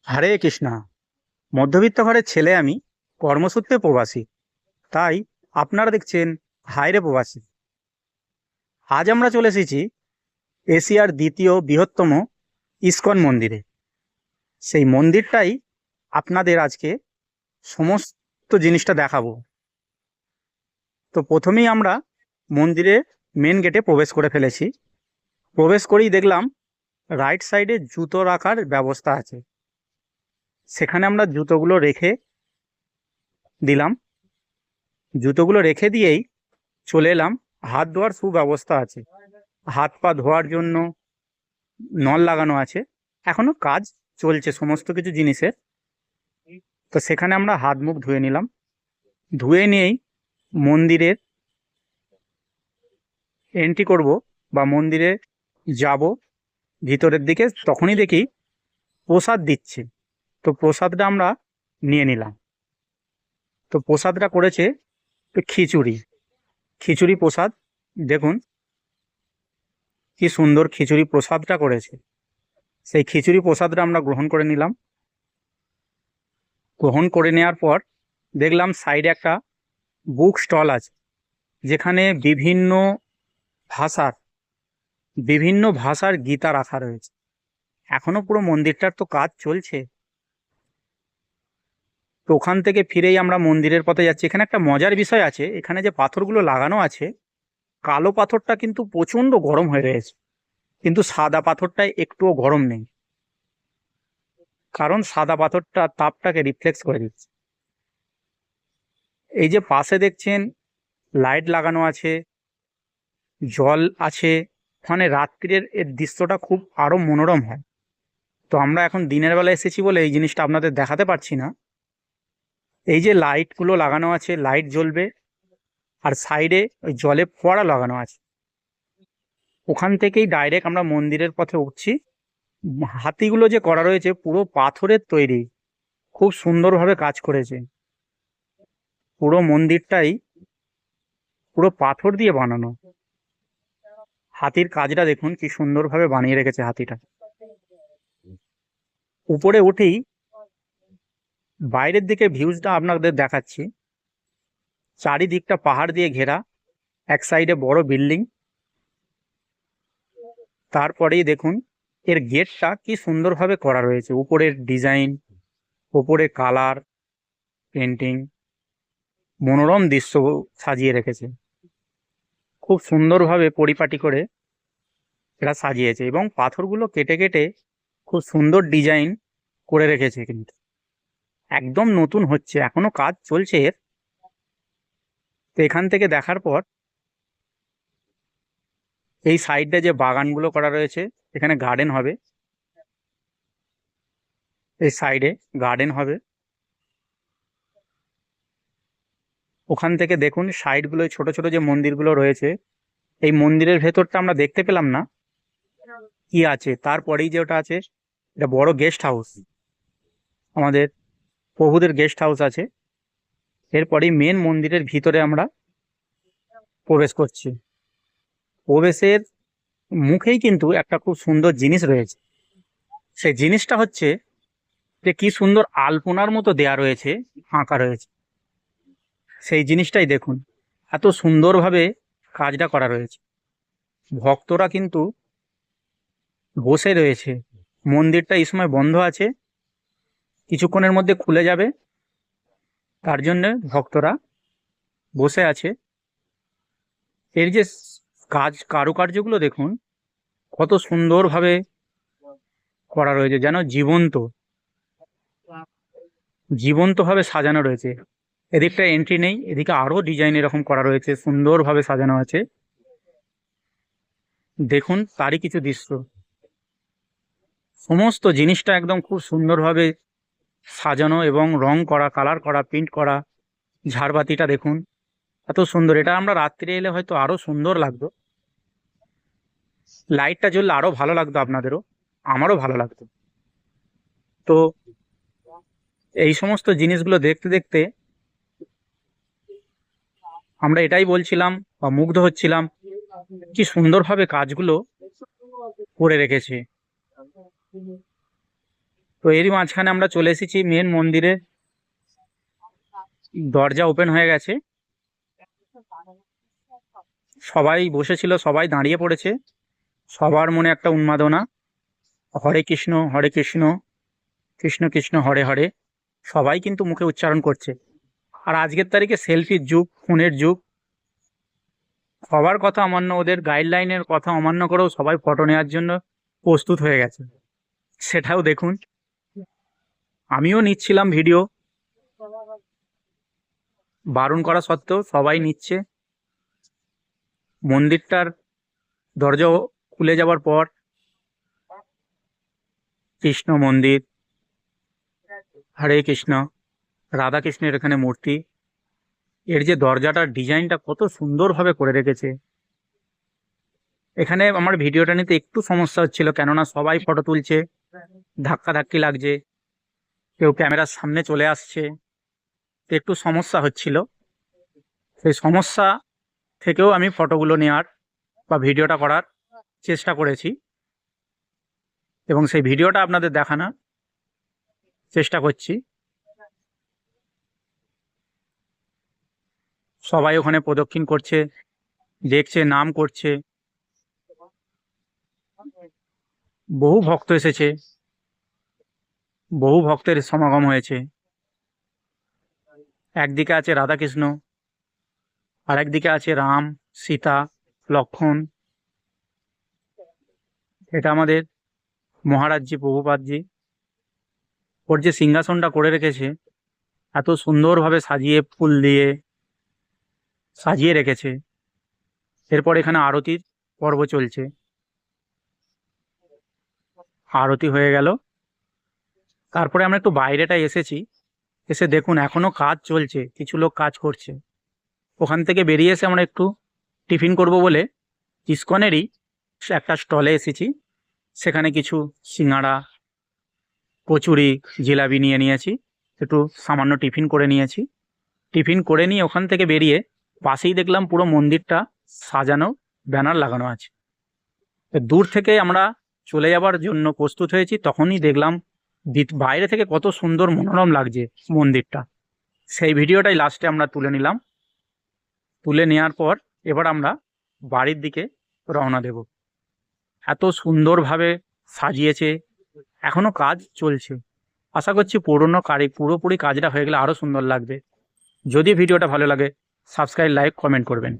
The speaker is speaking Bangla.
হরে কৃষ্ণা। মধ্যবিত্ত ঘরের ছেলে আমি, কর্মসূত্রে প্রবাসী। তাই আপনারা দেখছেন হায়রে প্রবাসী। আজ আমরা চলে এসেছি এশিয়ার দ্বিতীয় বৃহত্তম ইসকন মন্দিরে। সেই মন্দিরটাই আপনাদের আজকে সমস্ত জিনিসটা দেখাবো। তো প্রথমেই আমরা মন্দিরের মেন গেটে প্রবেশ করে ফেলেছি। প্রবেশ করেই দেখলাম রাইট সাইডে জুতো রাখার ব্যবস্থা আছে। সেখানে আমরা জুতোগুলো রেখে দিলাম। জুতোগুলো রেখে দিয়েই চলে এলাম। হাত ধোয়ার সুব্যবস্থা আছে, হাত পা ধোয়ার জন্য নল লাগানো আছে। এখনো কাজ চলছে সমস্ত কিছু জিনিসের। তো সেখানে আমরা হাত মুখ ধুয়ে নিলাম। ধুয়ে নিয়েই মন্দিরের এন্ট্রি করব বা মন্দিরে যাব ভিতরের দিকে। তখনই দেখি প্রসাদ দিচ্ছে। তো প্রসাদটা আমরা নিয়ে নিলাম। তো প্রসাদটা করেছে খিচুড়ি। খিচুড়ি প্রসাদ দেখুন কি সুন্দর খিচুড়ি প্রসাদটা করেছে। সেই খিচুড়ি প্রসাদটা আমরা গ্রহণ করে নিলাম। গ্রহণ করে নেওয়ার পর দেখলাম সাইডে একটা বুক স্টল আছে, যেখানে ভাষার বিভিন্ন ভাষার গীতা রাখা রয়েছে। এখনো পুরো মন্দিরটার তো কাজ চলছে। তো ওখান থেকে ফিরেই আমরা মন্দিরের পথে যাচ্ছি। এখানে একটা মজার বিষয় আছে, এখানে যে পাথরগুলো লাগানো আছে, কালো পাথরটা কিন্তু প্রচণ্ড গরম হয়ে রয়েছে, কিন্তু সাদা পাথরটায় একটুও গরম নেই। কারণ সাদা পাথরটা তাপটাকে রিফ্লেক্স করে দিচ্ছে। এই যে পাশে দেখছেন লাইট লাগানো আছে, জল আছে। মানে রাত্রির এর দৃশ্যটা খুব আরো মনোরম হয়। তো আমরা এখন দিনের বেলা এসেছি বলে এই জিনিসটা আপনাদের দেখাতে পারছি না। এই যে লাইটগুলো লাগানো আছে, লাইট জ্বলবে। আর সাইডে ওই জলে ফোয়ারা লাগানো আছে। ওখান থেকেই ডাইরেক্ট আমরা মন্দিরের পথে উঠছি। হাতিগুলো যে করা রয়েছে পুরো পাথরের তৈরি, খুব সুন্দরভাবে কাজ করেছে। পুরো মন্দিরটাই পুরো পাথর দিয়ে বানানো। হাতির কাজটা দেখুন কি সুন্দরভাবে বানিয়ে রেখেছে হাতিটা। উপরে উঠেই বাইরের দিকে ভিউজটা আপনাদের দেখাচ্ছি। চারিদিকটা পাহাড় দিয়ে ঘেরা, এক সাইডে বড় বিল্ডিং। তারপরেই দেখুন এর গেটটা কি সুন্দরভাবে করা রয়েছে, উপরের ডিজাইন, উপরে কালার পেন্টিং, মনোরম দৃশ্য সাজিয়ে রেখেছে। খুব সুন্দরভাবে পরিপাটি করে এরা সাজিয়েছে এবং পাথরগুলো কেটে কেটে খুব সুন্দর ডিজাইন করে রেখেছে। কিন্তু একদম নতুন হচ্ছে, এখনো কাজ চলছে এর। তো এখান থেকে দেখার পর এই সাইডে যে বাগানগুলো করা রয়েছে, এখানে গার্ডেন হবে। এই সাইডে গার্ডেন হবে। ওখান থেকে দেখুন সাইডগুলো ছোট ছোট যে মন্দিরগুলো রয়েছে, এই মন্দিরের ভেতরটা আমরা দেখতে পেলাম না কি আছে। তারপরেই যে ওটা আছে, এটা বড় গেস্ট হাউস, আমাদের প্রভুদের গেস্ট হাউস আছে। এরপরেই মেন মন্দিরের ভিতরে আমরা প্রবেশ করছি। প্রবেশের মুখেই কিন্তু একটা খুব সুন্দর জিনিস রয়েছে। সেই জিনিসটা হচ্ছে যে কি সুন্দর আলপনার মতো দেয়া রয়েছে, আঁকা রয়েছে। সেই জিনিসটাই দেখুন, এত সুন্দরভাবে কাজটা করা রয়েছে। ভক্তরা কিন্তু বসে রয়েছে। মন্দিরটা এই সময় বন্ধ আছে, কিছুক্ষণের মধ্যে খুলে যাবে। তার জন্য ভক্তরা বসে আছে। এর যে কারুকার্যগুলো দেখুন কত সুন্দরভাবে করা রয়েছে, যেন জীবন্ত জীবন্তভাবে সাজানো রয়েছে। এদিকটা এন্ট্রি নেই, এদিকে আরো ডিজাইন এরকম করা রয়েছে, সুন্দরভাবে সাজানো আছে। দেখুন তারই কিছু দৃশ্য। সমস্ত জিনিসটা একদম খুব সুন্দরভাবে সাজানো এবং রং করা, কালার করা, প্রিন্ট করা। ঝাড়বাতিটা দেখুন এত সুন্দর, এটা আমরা রাত্রে এলে হয়তো আরো সুন্দর লাগতো। লাইটটা জ্বললে আরো ভালো লাগতো, আপনাদেরও আমারও ভালো লাগতো। তো এই সমস্ত জিনিসগুলো দেখতে দেখতে আমরা এটাই বলছিলাম বা মুগ্ধ হচ্ছিলাম কি সুন্দরভাবে কাজগুলো করে রেখেছে। তো এরই মাঝখানে আমরা চলে এসেছি মেন মন্দিরে। দরজা ওপেন হয়ে গেছে, সবাই বসেছিল, সবাই দাঁড়িয়ে পড়েছে। সবার মনে একটা উন্মাদনা, হরে কৃষ্ণ হরে কৃষ্ণ, কৃষ্ণ কৃষ্ণ হরে হরে, সবাই কিন্তু মুখে উচ্চারণ করছে। আর আজকের তারিখে সেলফির যুগ, ফোনের যুগ, সবার কথা অমান্য, ওদের গাইডলাইনের কথা অমান্য করেও সবাই ফটো নেওয়ার জন্য প্রস্তুত হয়ে গেছে। সেটাও দেখুন, আমিও নিচ্ছিলাম ভিডিও, বারণ করা সত্ত্বেও সবাই নিচ্ছে। মন্দিরটার দরজা খুলে যাওয়ার পর কৃষ্ণ মন্দির, হরে কৃষ্ণ, রাধা কৃষ্ণের এখানে মূর্তি, এর যে দরজাটার ডিজাইনটা কত সুন্দরভাবে করে রেখেছে। এখানে আমার ভিডিওটা নিতে একটু সমস্যা হচ্ছিল, কেননা সবাই ফটো তুলছে, ধাক্কাধাক্কি লাগছে, কেউ ক্যামেরার সামনে চলে আসছে, তো একটু সমস্যা হচ্ছিল। সেই সমস্যা থেকেও আমি ফটোগুলো নেওয়ার বা ভিডিওটা করার চেষ্টা করেছি, এবং সেই ভিডিওটা আপনাদের দেখানোর চেষ্টা করছি। সবাই ওখানে প্রদক্ষিণ করছে, দেখছে, নাম করছে, বহু ভক্ত এসেছে, বহু ভক্তের সমাগম হয়েছে। একদিকে আছে রাধাকৃষ্ণ, আর একদিকে আছে রাম, সীতা, লক্ষ্মণ। এটা আমাদের মহারাজজি প্রভুপাদজি, ওর যে সিংহাসনটা করে রেখেছে, এত সুন্দরভাবে সাজিয়ে, ফুল দিয়ে সাজিয়ে রেখেছে। এরপর এখানে আরতির পর্ব চলছে, আরতি হয়ে গেল। তারপরে আমরা একটু বাইরেটায় এসেছি, এসে দেখুন এখনো কাজ চলছে, কিছু লোক কাজ করছে। ওখান থেকে বেরিয়ে এসে আমরা একটু টিফিন করব বলে ইসকনেরই একটা স্টলে এসেছি। সেখানে কিছু সিঙ্গাড়া, কচুরি, জিলাপি নিয়ে নিয়েছি, একটু সামান্য টিফিন করে নিয়েছি। টিফিন করে নিয়ে ওখান থেকে বেরিয়ে পাশেই দেখলাম পুরো মন্দিরটা সাজানো, ব্যানার লাগানো আছে। তো দূর থেকে আমরা চলে যাবার জন্য প্রস্তুত হয়েছি, তখনই দেখলাম বাইরে থেকে কত সুন্দর মনোরম লাগছে মন্দিরটা। সেই ভিডিওটাই লাস্টে আমরা তুলে নিলাম। তুলে নেওয়ার পর এবার আমরা বাড়ির দিকে রওনা দেব। এত সুন্দরভাবে সাজিয়েছে, এখনো কাজ চলছে। আশা করছি পুরোপুরি কাজটা হয়ে গেলে আরও সুন্দর লাগবে। যদি ভিডিওটা ভালো লাগে, সাবস্ক্রাইব, লাইক, কমেন্ট করবেন।